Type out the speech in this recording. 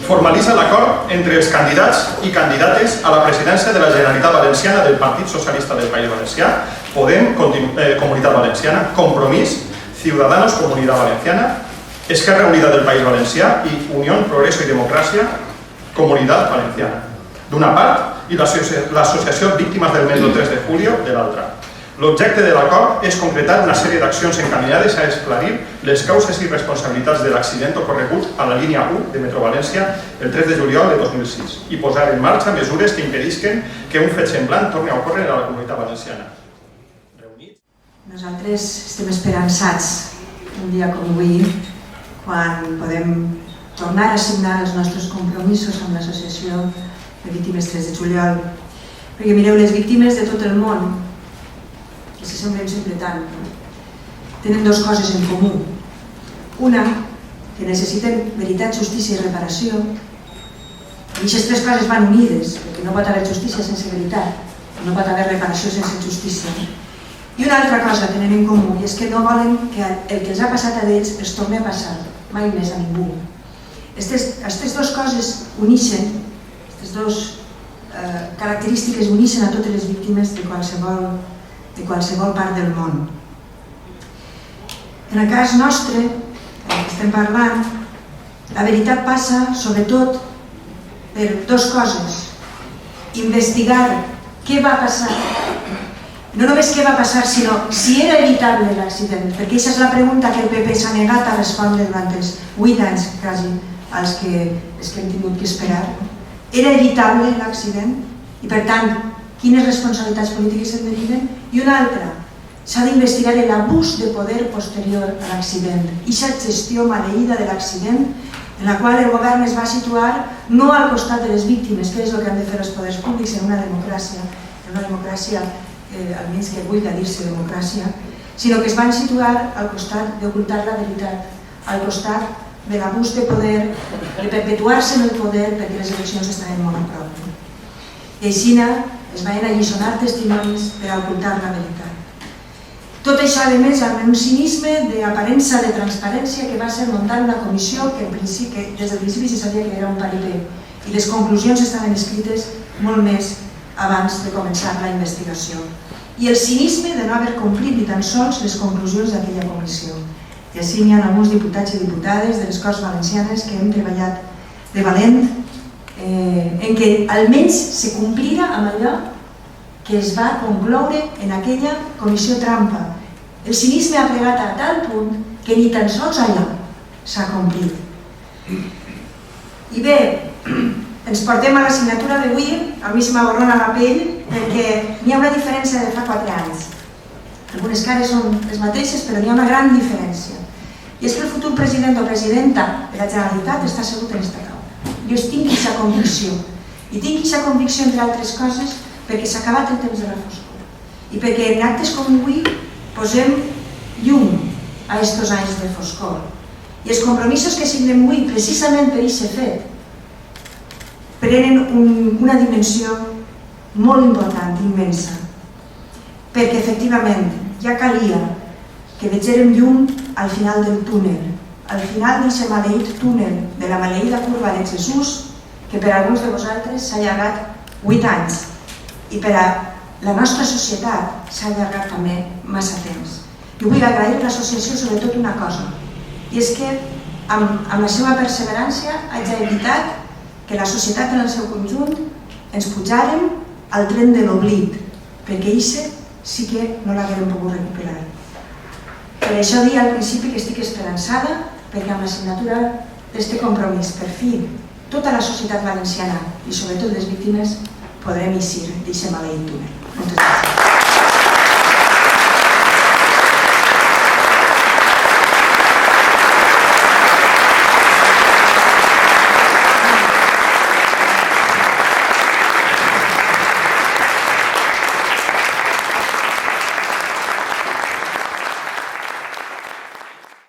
Formalitza l'acord entre els candidats i candidates a la presidència de la Generalitat Valenciana del Partit Socialista del País Valencià, Podem, Comunitat Valenciana, Compromís, Ciudadanos, Comunitat Valenciana, Esquerra Unida del País Valencià i Unió, Progreso i Democràcia, Comunitat Valenciana, d'una part, i l'Associació Víctimes del Metro 3 de Julio, de l'altra. L'objecte de l'acord és concretar una sèrie d'accions encaminades a esclarir les causes i responsabilitats de l'accident ocorregut a la línia 1 de Metro València el 3 de juliol de 2006 i posar en marxa mesures que impedisquen que un fet semblant torni a ocórrer a la Comunitat Valenciana. Nosaltres estem esperançats un dia com avui, quan podem tornar a signar els nostres compromisos amb l'Associació de Víctimes 3 de juliol. Perquè mireu, les víctimes de tot el món, que se semblen sempre tant, tenen dues coses en comú. Una, que necessiten veritat, justícia i reparació. I aquestes tres coses van unides, perquè no pot haver justícia sense veritat, no pot haver reparació sense justícia. I una altra cosa tenen en comú, i és que no volen que el que els ha passat a ells els torni a passar, mai més a ningú. Aquestes dues coses uneixen, aquestes dues característiques uneixen a totes les víctimes de qualsevol part del món. En el cas nostre, que estem parlant, la veritat passa sobretot per dues coses. Investigar què va passar, no només què va passar, sinó si era evitable l'accident, perquè aquesta és la pregunta que el PP s'ha negat a respondre durant els 8 anys quasi als que hem tingut que esperar. Era evitable l'accident i, per tant, quines responsabilitats polítiques se'n deriven? I una altra, s'ha d'investigar l'abús de poder posterior a l'accident, aquesta gestió maleïda de l'accident en la qual el govern es va situar no al costat de les víctimes, que és el que han de fer els poders públics en una democràcia almenys que vulgui dir-se democràcia, sinó que es van situar al costat d'ocultar la veritat, al costat de l'abús de poder, de perpetuar-se en el poder perquè les eleccions estaven molt a prop. I així es van alliçonar testimonis per ocultar la veritat. Tot això, a més, amb un cinisme d'aparença de transparència que va ser muntar una comissió que des del principi se sabia que era un paripé i les conclusions estaven escrites molt més abans de començar la investigació. I el cinisme de no haver complit ni tan sols les conclusions d'aquella comissió. I així n'hi ha alguns diputats i diputades de les Corts Valencianes que hem treballat de valent en què almenys se complira amb allò que es va concloure en aquella comissió trampa. El cinisme ha plegat a tal punt que ni tan sols allò s'ha complit. I bé, ens portem a la signatura d'avui, a mi se m'aborrona la pell, perquè n'hi ha una diferència de fa 4 anys. Algunes cares són les mateixes, però n'hi ha una gran diferència. I és que el futur president o presidenta de la Generalitat està assegut en aquesta taula. Jo tinc aquesta convicció. I tinc aquesta convicció, entre altres coses, perquè s'ha acabat el temps de la foscor. I perquè en actes com avui posem llum a aquests anys de foscor. I els compromisos que signem avui, precisament per aquest fet, prenen una dimensió molt important, immensa, perquè efectivament ja calia que vegérem llum al final del túnel, al final d'aquest maleït túnel de la maleïda curva de Jesús, que per a alguns de vosaltres s'ha allargat 8 anys i per a la nostra societat s'ha allargat també massa temps. Jo vull agrair a l'associació sobretot una cosa, i és que amb la seva perseverància haig evitat que la societat en el seu conjunt ens pujàrem al tren de l'oblit, perquè això sí que no l'haguem pogut recuperar. Per això dir al principi que estic esperançada, perquè amb la signatura d'aquest compromís, per fi, tota la societat valenciana i sobretot les víctimes podrem eixir d'aquest maleït túnel.